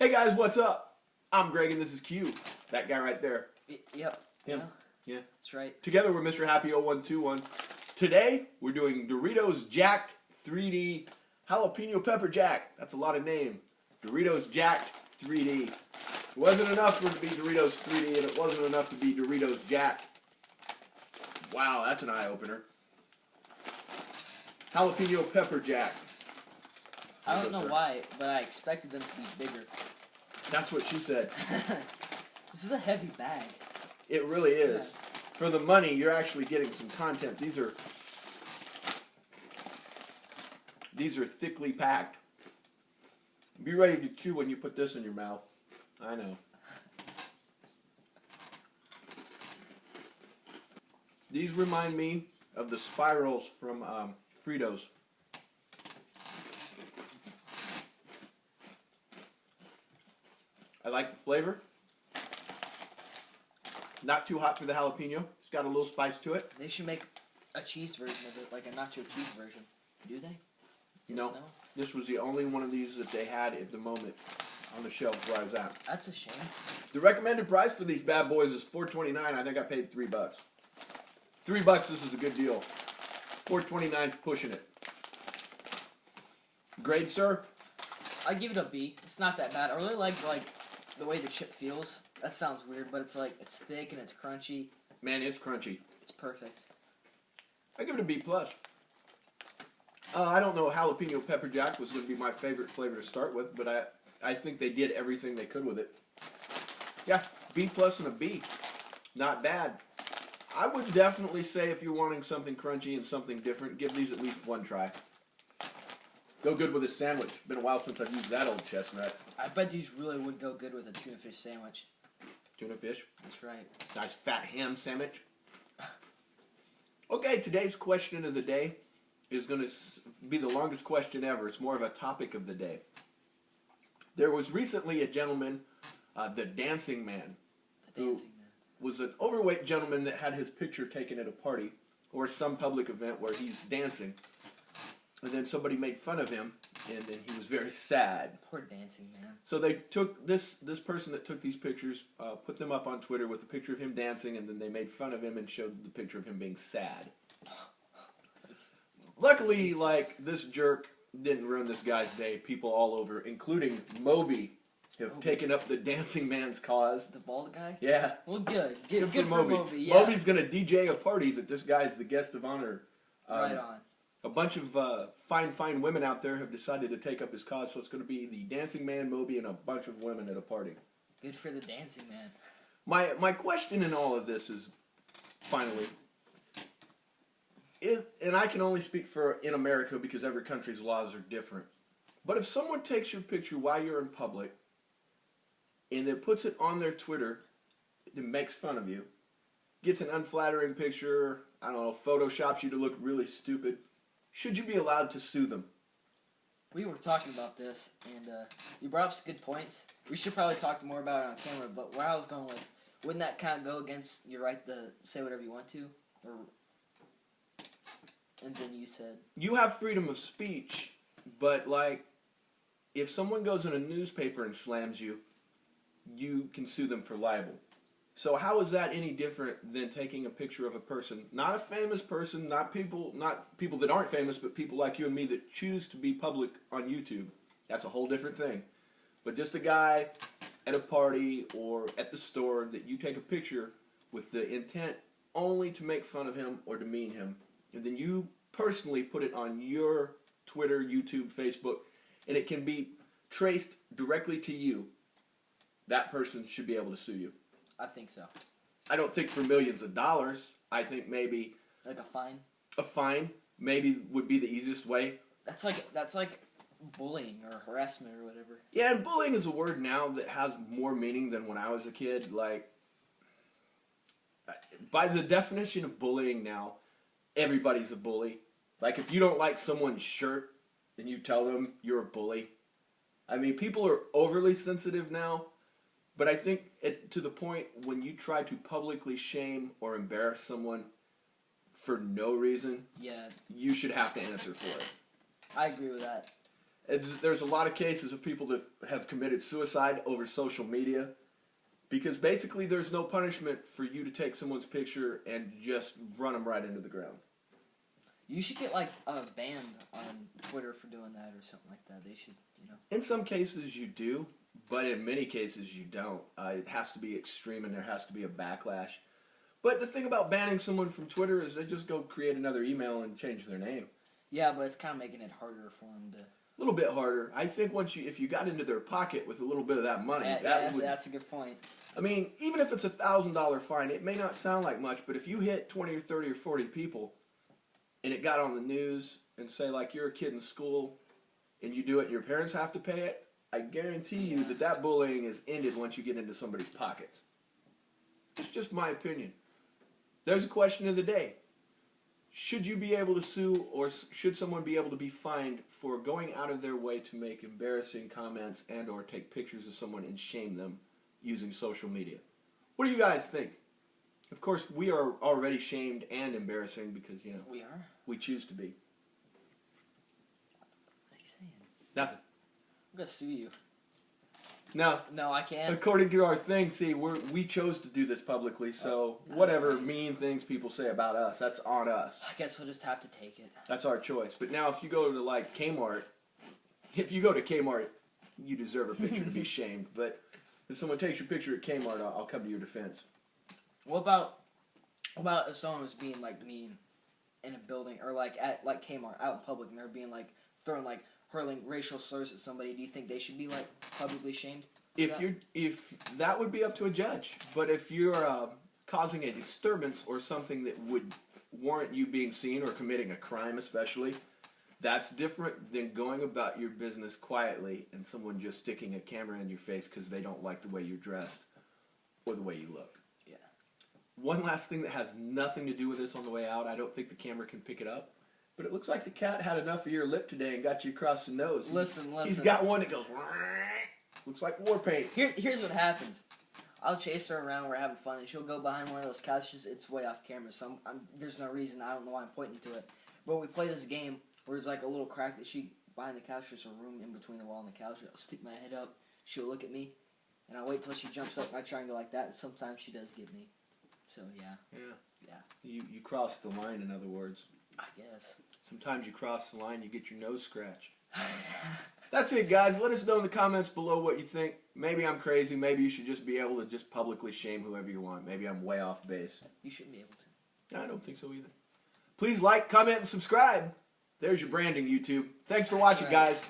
Hey guys, what's up? I'm Greg and this is Q. That guy right there. Yep. Him. Yeah. That's right. Together we're Mr. Happy 0121. Today we're doing Doritos Jacked 3D Jalapeno Pepper Jack. That's a lot of name. Doritos Jacked 3D. It wasn't enough for it to be Doritos 3D and it wasn't enough to be Doritos Jacked. Wow, that's an eye-opener. Jalapeno Pepper Jack. I don't know why, but I expected them to be bigger. That's what she said. This is a heavy bag. It really is. Yeah. For the money, you're actually getting some content. These are thickly packed. Be ready to chew when you put this in your mouth. I know. These remind me of the spirals from Fritos. I like the flavor. Not too hot for the jalapeno. It's got a little spice to it. They should make a cheese version of it, like a nacho cheese version. Do they? No. This was the only one of these that they had at the moment on the shelf where I was at. That's a shame. The recommended price for these bad boys is $4.29. I think I paid $3. $3, this is a good deal. $4.29's pushing it. Grade, sir? I give it a B. It's not that bad. I really like the way the chip feels. That sounds weird, but it's thick and it's crunchy. Man, it's crunchy. It's perfect. I give it a B+. I don't know, jalapeno pepper jack was going to be my favorite flavor to start with, but I think they did everything they could with it. Yeah, B+ and a B. Not bad. I would definitely say if you're wanting something crunchy and something different, give these at least one try. Go good with a sandwich. Been a while since I've used that old chestnut. I bet these really would go good with a tuna fish sandwich. Tuna fish? That's right. Nice fat ham sandwich. Okay, today's question of the day is going to be the longest question ever. It's more of a topic of the day. There was recently a gentleman, the Dancing Man. The Dancing Man. Was an overweight gentleman that had his picture taken at a party or some public event where he's dancing. And then somebody made fun of him, and then he was very sad. Poor Dancing Man. So they took this person that took these pictures, put them up on Twitter with a picture of him dancing, and then they made fun of him and showed the picture of him being sad. Luckily, this jerk didn't ruin this guy's day. People all over, including Moby, have taken up the Dancing Man's cause. The bald guy? Yeah. Well, good. Good for for Moby. Yeah. Moby's going to DJ a party that this guy's the guest of honor. Right on. A bunch of fine women out there have decided to take up his cause, so it's going to be the Dancing Man, Moby, and a bunch of women at a party. Good for the Dancing Man. My question in all of this is, finally, and I can only speak for in America because every country's laws are different, but if someone takes your picture while you're in public and then puts it on their Twitter and makes fun of you, gets an unflattering picture, I don't know, photoshops you to look really stupid, should you be allowed to sue them? We were talking about this, and you brought up some good points. We should probably talk more about it on camera, but where I was going with, wouldn't that kind of go against your right to say whatever you want to? And then you said... You have freedom of speech, but, if someone goes in a newspaper and slams you, you can sue them for libel. So how is that any different than taking a picture of a person, not a famous person, not people that aren't famous, but people like you and me that choose to be public on YouTube? That's a whole different thing. But just a guy at a party or at the store that you take a picture with the intent only to make fun of him or demean him, and then you personally put it on your Twitter, YouTube, Facebook, and it can be traced directly to you, that person should be able to sue you. I think so. I don't think for millions of dollars. I think maybe... Like a fine? A fine maybe would be the easiest way. That's like bullying or harassment or whatever. Yeah, and bullying is a word now that has more meaning than when I was a kid. By the definition of bullying now, everybody's a bully. If you don't like someone's shirt, then you tell them you're a bully. I mean, people are overly sensitive now. But I think to the point when you try to publicly shame or embarrass someone for no reason, yeah, you should have to answer for it. I agree with that. There's a lot of cases of people that have committed suicide over social media because basically there's no punishment for you to take someone's picture and just run them right into the ground. You should get like a ban on Twitter for doing that or something like that. They should, you know. In some cases you do, but in many cases you don't. It has to be extreme and there has to be a backlash. But the thing about banning someone from Twitter is they just go create another email and change their name. Yeah, but it's kind of making it harder for them to... A little bit harder. I think if you got into their pocket with a little bit of that money, that's a good point. I mean, even if it's $1,000 fine, it may not sound like much, but if you hit 20 or 30 or 40 people and it got on the news and say like you're a kid in school and you do it and your parents have to pay it, I guarantee you that bullying is ended once you get into somebody's pockets. It's just my opinion. There's a question of the day. Should you be able to sue or should someone be able to be fined for going out of their way to make embarrassing comments and or take pictures of someone and shame them using social media? What do you guys think? Of course, we are already shamed and embarrassing because, you know, we choose to be. What's he saying? Nothing. I'm going to sue you. No. No, I can't. According to our thing, see, we chose to do this publicly, so whatever mean things people say about us, that's on us. I guess we'll just have to take it. That's our choice. But now if you go to, like, Kmart, you deserve a picture to be shamed. But if someone takes your picture at Kmart, I'll come to your defense. What about if someone was being, like, mean in a building or, like, at, like, Kmart, out in public, and they're being, like, throwing, like, hurling racial slurs at somebody, do you think they should be like publicly shamed? If that would be up to a judge, but if you're causing a disturbance or something that would warrant you being seen or committing a crime, especially, that's different than going about your business quietly and someone just sticking a camera in your face because they don't like the way you're dressed or the way you look. Yeah. One last thing that has nothing to do with this on the way out. I don't think the camera can pick it up. But it looks like the cat had enough of your lip today and got you across the nose. Listen. He's got one that goes, looks like war paint. Here's what happens. I'll chase her around, we're having fun, and she'll go behind one of those couches. It's way off camera, so there's no reason, I don't know why I'm pointing to it. But we play this game where there's like a little crack that behind the couch, there's a room in between the wall and the couch. I'll stick my head up, she'll look at me, and I'll wait till she jumps up, and I try and go like that, and sometimes she does get me. So, yeah. You cross the line, in other words. I guess. Sometimes you cross the line, you get your nose scratched. That's it, guys. Let us know in the comments below what you think. Maybe I'm crazy. Maybe you should just be able to just publicly shame whoever you want. Maybe I'm way off base. You shouldn't be able to. I don't think so either. Please like, comment, and subscribe. There's your branding, YouTube. Thanks for watching, guys.